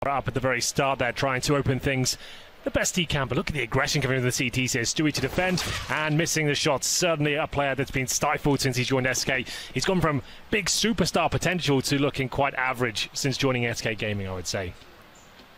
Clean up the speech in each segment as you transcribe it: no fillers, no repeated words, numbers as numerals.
Up at the very start there, trying to open things the best he can, but look at the aggression coming from the CT. Says Stewie to defend and missing the shots. Certainly a player that's been stifled since he joined SK. He's gone from big superstar potential to looking quite average since joining SK Gaming, I would say.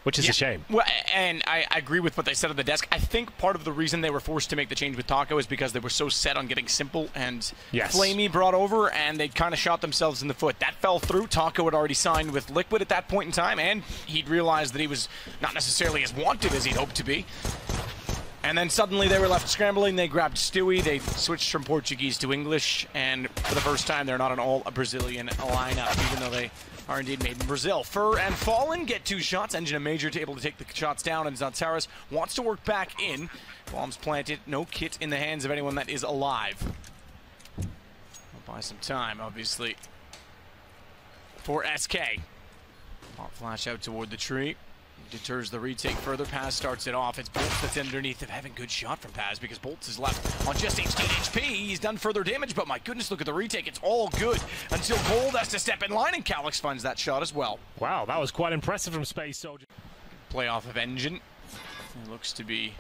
Which is a shame. Well, and I agree with what they said on the desk. I think part of the reason they were forced to make the change with Taco is because they were so set on getting Simple and Flamey brought over, and they kind of shot themselves in the foot. That fell through. Taco had already signed with Liquid at that point in time, and he'd realized that he was not necessarily as wanted as he'd hoped to be. And then suddenly they were left scrambling. They grabbed Stewie. They switched from Portuguese to English, and for the first time, they're not an all-Brazilian lineup, even though they are indeed made in Brazil. Fur and Fallen get 2 shots. Engine and Major able to take the shots down, and Zantaras wants to work back in. Bombs planted. No kit in the hands of anyone that is alive. We'll buy some time, obviously, for SK. Pop flash out toward the tree. Deters the retake further. Paz starts it off. It's Bolts that's underneath. Having good shot from Paz because Bolts is left on just 18 HP. He's done further damage, but my goodness, look at the retake. It's all good until Gold has to step in line, and Calyx finds that shot as well. Wow, that was quite impressive from Space Soldier. Play off of Engine. He looks to be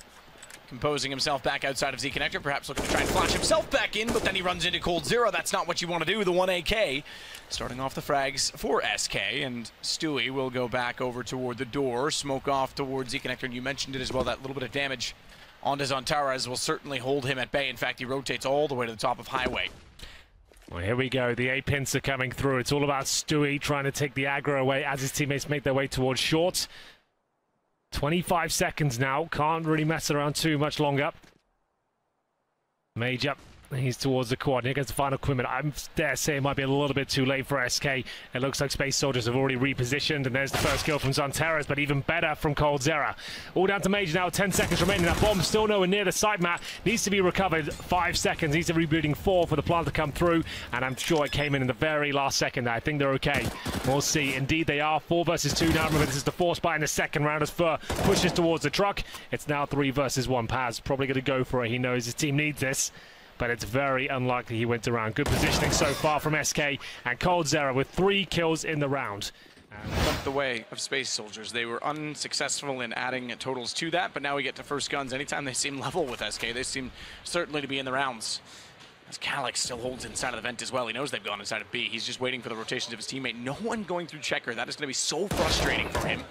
composing himself back outside of Z Connector, perhaps looking to try and flash himself back in, but then he runs into Cold Zero. That's not what you want to do. The 1 AK starting off the frags for SK, and Stewie will go back over toward the door, smoke off towards Z Connector, and you mentioned it as well, that little bit of damage onto Zantaras will certainly hold him at bay. In fact, he rotates all the way to the top of Highway. Well, here we go. The A-pins are coming through. It's all about Stewie trying to take the aggro away as his teammates make their way towards short. 25 seconds now. Can't really mess around too much longer. Mage up. He's towards the quad. Here goes the final equipment. I dare say it might be a little bit too late for SK. It looks like Space Soldiers have already repositioned, and there's the first kill from Zantaras, but even better from Cold Zera. All down to Mage now, 10 seconds remaining. That bomb still nowhere near the site map. Needs to be recovered. 5 seconds. Needs to be rebooting 4 for the plant to come through, and I'm sure it came in the very last second there. I think they're okay. We'll see. Indeed, they are 4 versus 2 now. Remember, this is the 4 spot in the second round as Fur pushes towards the truck. It's now 3 versus 1. Paz probably going to go for it. He knows his team needs this, but it's very unlikely he went around. Good positioning so far from SK, and Cold Zera with 3 kills in the round. Bumped the way of Space Soldiers. They were unsuccessful in adding totals to that, but now we get to first guns. Anytime they seem level with SK, they seem certainly to be in the rounds. As Calyx still holds inside of the vent as well. He knows they've gone inside of B. He's just waiting for the rotations of his teammate. No one going through checker. That is going to be so frustrating for him,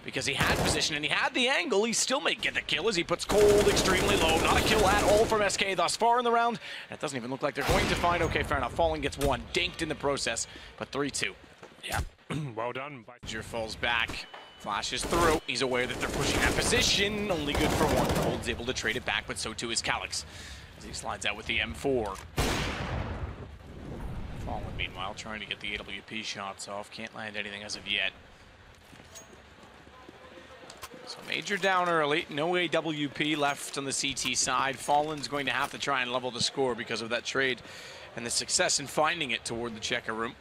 because he had position and he had the angle. He still may get the kill as he puts Cold extremely low. Not a kill at all from SK thus far in the round. And it doesn't even look like they're going to find. Okay, fair enough. Fallen gets 1. Dinked in the process, but 3-2. Yeah, well done. Major falls back. Flashes through. He's aware that they're pushing that position. Only good for 1. Cold's able to trade it back, but so too is Calyx, as he slides out with the M4. Fallen, meanwhile, trying to get the AWP shots off. Can't land anything as of yet. So Major down early, no AWP left on the CT side. Fallen's going to have to try and level the score because of that trade and the success in finding it toward the checker room.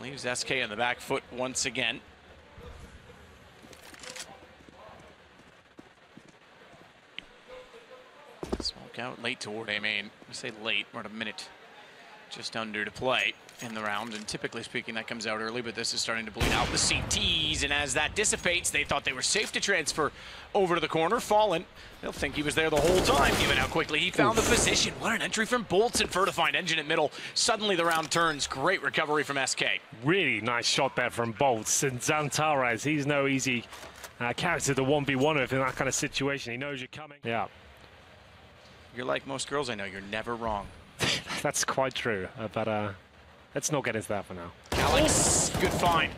Leaves SK on the back foot once again. Smoke out late toward A main. I say late, we're at a minute just under to play in the round, and typically speaking that comes out early, but this is starting to bleed out the CTs, and as that dissipates, they thought they were safe to transfer over to the corner. Fallen, they'll think he was there the whole time, given how quickly he found the position. What an entry from Bolts, and Fur to find Engine at middle. Suddenly the round turns. Great recovery from SK. Really nice shot there from Bolts, and Zantaras, he's no easy character to 1v1 with in that kind of situation. He knows you're coming. Yeah. You're like most girls I know, you're never wrong. That's quite true, but let's not get into that for now. Calyx, good find.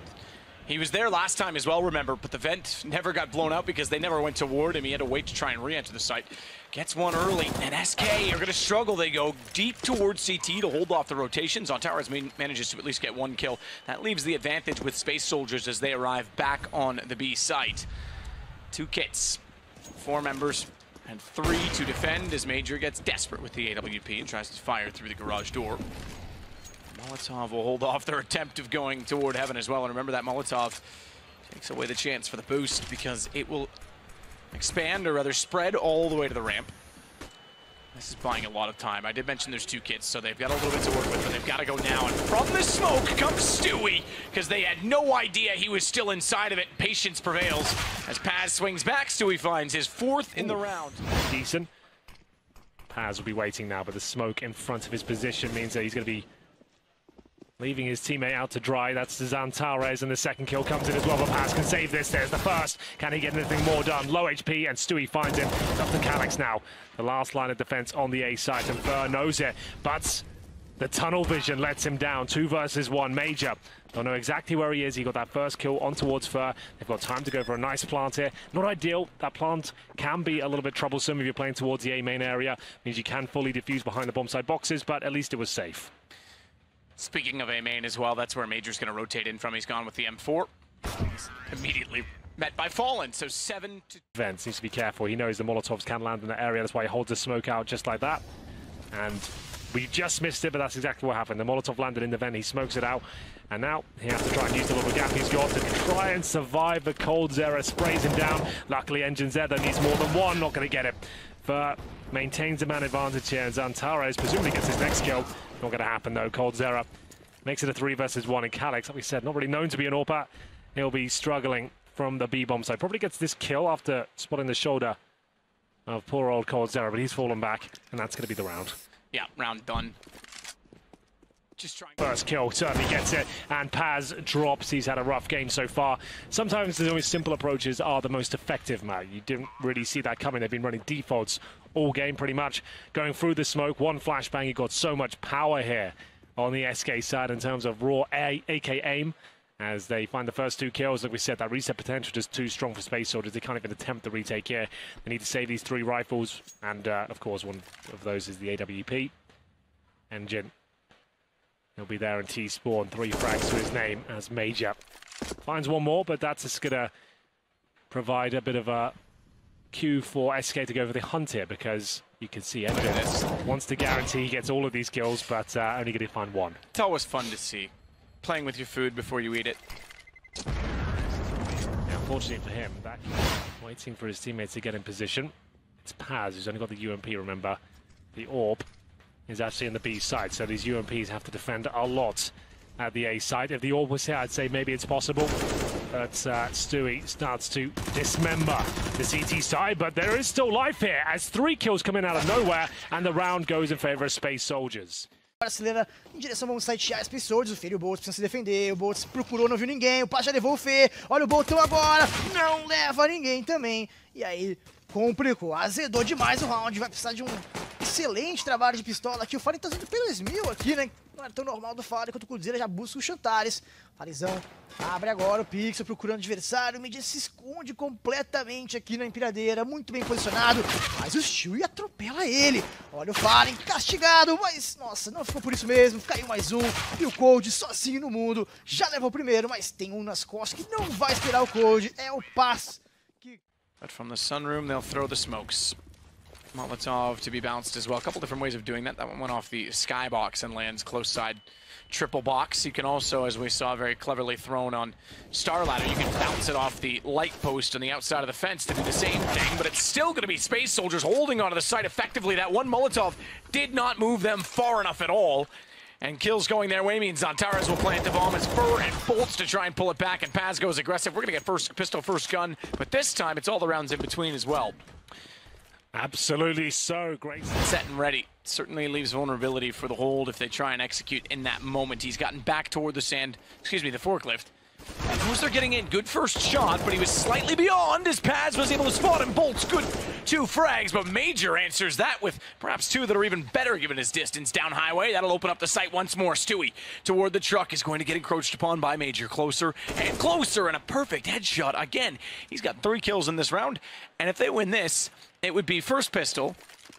He was there last time as well, remember, but the vent never got blown out because they never went toward him. He had to wait to try and re-enter the site. Gets 1 early, and SK are going to struggle. They go deep towards CT to hold off the rotations. Zantaras manages to at least get 1 kill. That leaves the advantage with Space Soldiers as they arrive back on the B site. 2 kits, 4 members, and 3 to defend as Major gets desperate with the AWP and tries to fire through the garage door. Molotov will hold off their attempt of going toward heaven as well. And remember, that Molotov takes away the chance for the boost because it will expand, or rather spread, all the way to the ramp. This is buying a lot of time. I did mention there's 2 kits, so they've got a little bit to work with, but they've got to go now. And from the smoke comes Stewie, because they had no idea he was still inside of it. Patience prevails. As Paz swings back, Stewie finds his 4th in the round. Decent. Paz will be waiting now, but the smoke in front of his position means that he's going to be leaving his teammate out to dry. That's Zantares, and the second kill comes in as well, but Paz can save this. There's the first. Can he get anything more done? Low HP, and Stewie finds him. It's up to Calix now. The last line of defense on the A side, and Fur knows it, but the tunnel vision lets him down. 2 versus 1. Major don't know exactly where he is. He got that first kill on towards Fur. They've got time to go for a nice plant here. Not ideal. That plant can be a little bit troublesome if you're playing towards the A main area. Means you can fully defuse behind the bomb side boxes, but at least it was safe. Speaking of A main as well, that's where Major's going to rotate in from. He's gone with the M4. He's immediately met by Fallen, so 7 to... Vents needs to be careful. He knows the Molotovs can land in that area. That's why he holds the smoke out just like that. And we just missed it, but that's exactly what happened. The Molotov landed in the vent. He smokes it out. And now he has to try and use the little gap he's got to try and survive the cold Zera. Sprays him down. Luckily, Engine Zera needs more than 1. Not going to get it. Fur maintains the man advantage here, and Zantares presumably gets his next kill. Not going to happen, though. Cold Zera makes it a 3 versus 1, and Calix, like we said, not really known to be an AWP. He'll be struggling from the B-bomb side. Probably gets this kill after spotting the shoulder of poor old Cold Zera, but he's fallen back, and that's going to be the round. Yeah, round done. Just trying. First kill, certainly gets it, and Paz drops. He's had a rough game so far. Sometimes the most simple approaches are the most effective, Matt. You didn't really see that coming. They've been running defaults all game, pretty much. Going through the smoke, 1 flashbang. He got so much power here on the SK side in terms of raw AK aim. As they find the first 2 kills, like we said, that reset potential just too strong for Space Soldiers. They can't even attempt the retake here. They need to save these 3 rifles, and of course, one of those is the AWP. Engine. He'll be there in T-spawn, 3 frags to his name as Major. Finds 1 more, but that's just going to provide a bit of a cue for SK to go for the hunt here, because you can see Engine wants to guarantee he gets all of these kills, but only going to find 1. It's always fun to see. Playing with your food before you eat it. Now, fortunately for him, back waiting for his teammates to get in position. It's Paz, who's only got the UMP, remember. The AWP is actually in the B side, so these UMPs have to defend a lot at the A side. If the AWP was here, I'd say maybe it's possible. But Stewie starts to dismember the CT side, but there is still life here as 3 kills come in out of nowhere, and the round goes in favor of Space Soldiers. Brasileira em direção, vamos sitear Space Soldiers. O Fê e o Bolt precisam se defender. O Bolt procurou, não viu ninguém. O Paz já levou o Fê. Olha o Boltão agora. Não leva ninguém também. E aí, complicou. Azedou demais o round. Vai precisar de um excelente trabalho de pistola aqui. O Fallen tá indo pelos 1000 aqui, né? Não era tão normal do Fallen, enquanto o Cruzeiro já busca os Chantares. Falezão abre agora o Pixel, procurando o adversário. O Media se esconde completamente aqui na empilhadeira. Muito bem posicionado. Mas o Stewie atropela ele. Olha o Fallen castigado, mas nossa, não ficou por isso mesmo. Caiu mais um. E o Cold sozinho no mundo. Já levou o primeiro, mas tem um nas costas que não vai esperar o Cold. É o Paz. But from the sunroom, they'll throw the smokes. Molotov to be bounced as well. A couple different ways of doing that. That one went off the skybox and lands close side triple box. You can also, as we saw, very cleverly thrown on Star Ladder. You can bounce it off the light post on the outside of the fence to do the same thing, but it's still going to be Space Soldiers holding onto the site effectively. That one Molotov did not move them far enough at all. And kills going their way means Zantares will plant the bomb as Fur and bolts to try and pull it back, and Paz goes aggressive. We're going to get first pistol, first gun, but this time it's all the rounds in between as well. Absolutely so. Great. Set and ready. Certainly leaves vulnerability for the hold if they try and execute in that moment. He's gotten back toward the the forklift. And who's they're getting in? Good first shot, but he was slightly beyond as Paz was able to spot him. Bolts, good 2 frags, but Major answers that with perhaps 2 that are even better given his distance down highway. That'll open up the site once more. Stewie toward the truck is going to get encroached upon by Major. Closer and closer, and a perfect headshot. Again, he's got 3 kills in this round, and if they win this, it would be first pistol,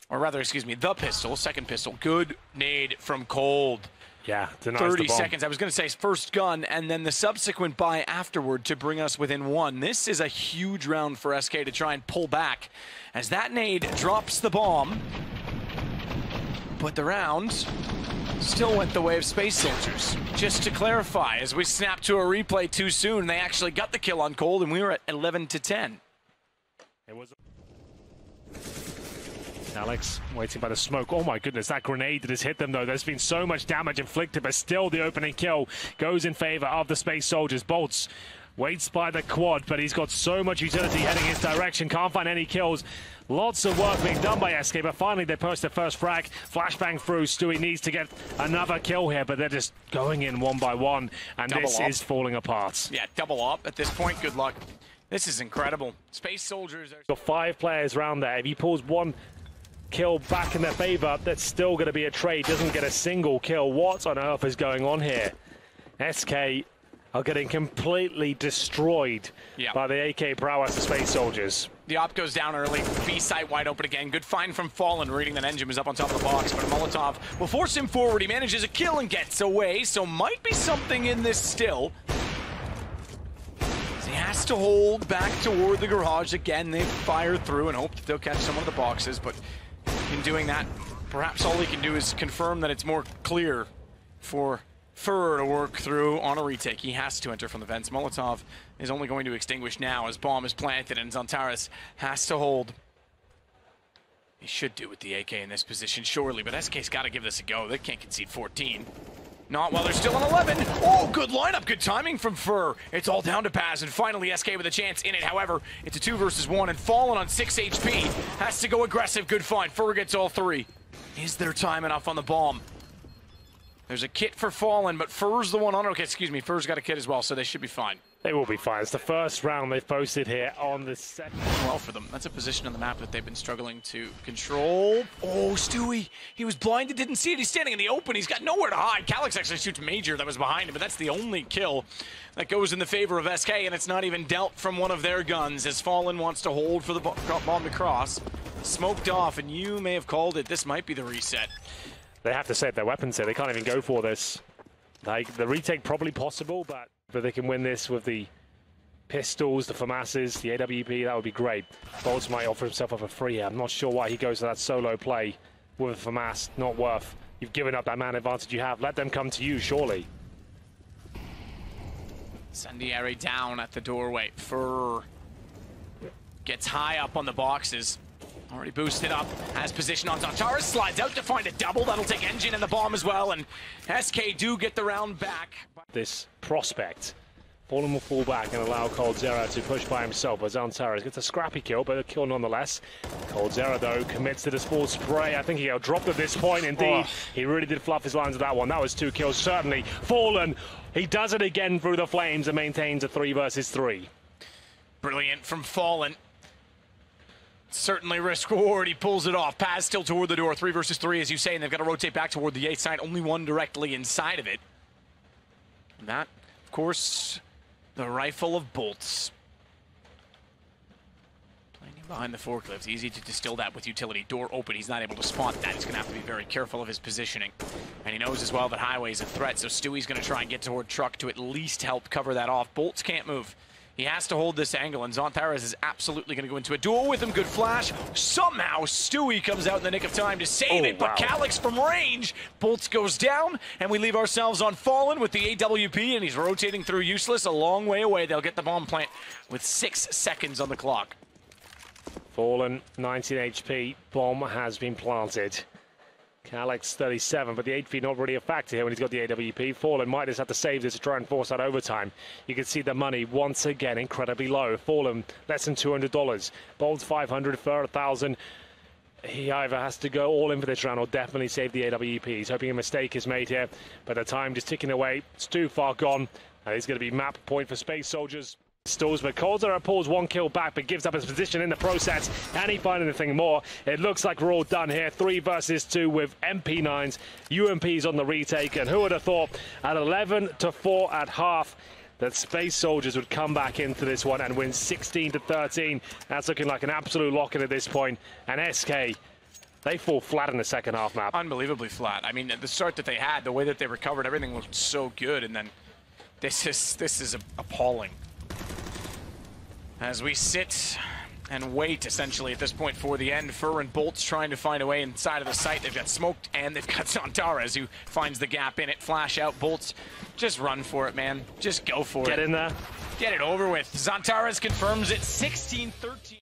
or rather, excuse me, the pistol, second pistol. Good nade from Cold. Yeah, 30 seconds. I was going to say first gun, and then the subsequent buy afterward to bring us within 1. This is a huge round for SK to try and pull back as that nade drops the bomb. But the round still went the way of Space Soldiers. Just to clarify, as we snap to a replay too soon, they actually got the kill on Cold, and we were at 11 to 10. It was. Alex waiting by the smoke. Oh my goodness, that grenade that has hit them though. There's been so much damage inflicted, but still the opening kill goes in favor of the Space Soldiers. Bolts waits by the quad, but he's got so much utility heading his direction. Can't find any kills. Lots of work being done by SK, but finally they post their first frag. Flashbang through. Stewie needs to get another kill here, but they're just going in one by one, and this is falling apart. Yeah, double up at this point. Good luck. This is incredible. Space Soldiers are... Got 5 players around there. If he pulls one kill back in their favor, that's still going to be a trade. Doesn't get a single kill. What on earth is going on here? SK are getting completely destroyed by the AK prowess of Space Soldiers. The op goes down early. B site wide open again. Good find from Fallen, reading that engine was up on top of the box, but Molotov will force him forward. He manages a kill and gets away, so might be something in this still. He has to hold back toward the garage again. They fire through and hope that they'll catch some of the boxes, but in doing that, perhaps all he can do is confirm that it's more clear for Fur to work through on a retake. He has to enter from the vents. Molotov is only going to extinguish now as bomb is planted, and Zantares has to hold. He should do with the AK in this position, surely, but SK's got to give this a go. They can't concede 14. Not while they're still on 11. Oh, good lineup, good timing from Fur. It's all down to Paz, and finally SK with a chance in it. However, it's a 2 versus 1, and Fallen on 6 HP has to go aggressive. Good find. Fur gets all 3. Is there time enough on the bomb? There's a kit for Fallen, but Fur's the one on. Okay, excuse me, Fur's got a kit as well, so they should be fine. They will be fine. It's the first round they've posted here on the second. Well for them. That's a position on the map that they've been struggling to control. Oh, Stewie, he was blinded, didn't see it. He's standing in the open. He's got nowhere to hide. Calyx actually shoots Major that was behind him, but that's the only kill that goes in the favor of SK, and it's not even dealt from one of their guns as Fallen wants to hold for the bomb to cross. Smoked off, and you may have called it. This might be the reset. They have to save their weapons here. They can't even go for this. Like, the retake probably possible, but they can win this with the pistols, the FAMASs, the AWP. That would be great. Bolts might offer himself up for free here. I'm not sure why he goes to that solo play with a FAMAS. Not worth. You've given up that man advantage you have. Let them come to you, surely. Sandieri down at the doorway. Fur gets high up on the boxes. Already boosted up, has position on Zantares, slides out to find a double. That'll take engine and the bomb as well, and SK do get the round back. This prospect. Fallen will fall back and allow coldzera to push by himself, but Zantares gets a scrappy kill, but a kill nonetheless. coldzera, though, commits to the full spray. I think he'll drop at this point, indeed. He really did fluff his lines with that one. That was 2 kills, certainly. Fallen, he does it again through the flames and maintains a 3 versus 3. Brilliant from Fallen. Certainly risk reward. He pulls it off. Paz still toward the door. 3 versus 3, as you say, and they've got to rotate back toward the A side. Only one directly inside of it. And that, of course, the rifle of bolts. Playing behind the forklift. Easy to distill that with utility. Door open. He's not able to spot that. He's going to have to be very careful of his positioning. And he knows as well that highway is a threat, so Stewie's going to try and get toward truck to at least help cover that off. Bolts can't move. He has to hold this angle, and Zantares is absolutely going to go into a duel with him. Good flash. Somehow, Stewie comes out in the nick of time to save it, but Calyx from range. Bolts goes down, and we leave ourselves on Fallen with the AWP, and he's rotating through Useless a long way away. They'll get the bomb plant with 6 seconds on the clock. Fallen, 19 HP. Bomb has been planted. Calyx 37, but the HP not really a factor here when he's got the AWP. Fallen might just have to save this to try and force that overtime. You can see the money once again incredibly low. Fallen less than $200. Bolts 500 for 1,000. He either has to go all in for this round or definitely save the AWP. He's hoping a mistake is made here, but the time just ticking away. It's too far gone. And it's going to be map point for Space Soldiers. Stalls, but coldzera pulls 1 kill back, but gives up his position in the process. Can he find anything more? It looks like we're all done here. 3 versus 2 with MP9s, UMPs on the retake, and who would have thought at 11-4 at half that Space Soldiers would come back into this one and win 16-13. That's looking like an absolute lock-in at this point. And SK, they fall flat in the second half map. Unbelievably flat. I mean, the start that they had, the way that they recovered, everything looked so good, and then this is appalling. As we sit and wait, essentially, at this point for the end, Fur and Bolts trying to find a way inside of the site. They've got smoked, and they've got Zantares, who finds the gap in it. Flash out, Bolts. Just run for it, man. Just go for it. Get in there. Get it over with. Zantares confirms it, 16-13.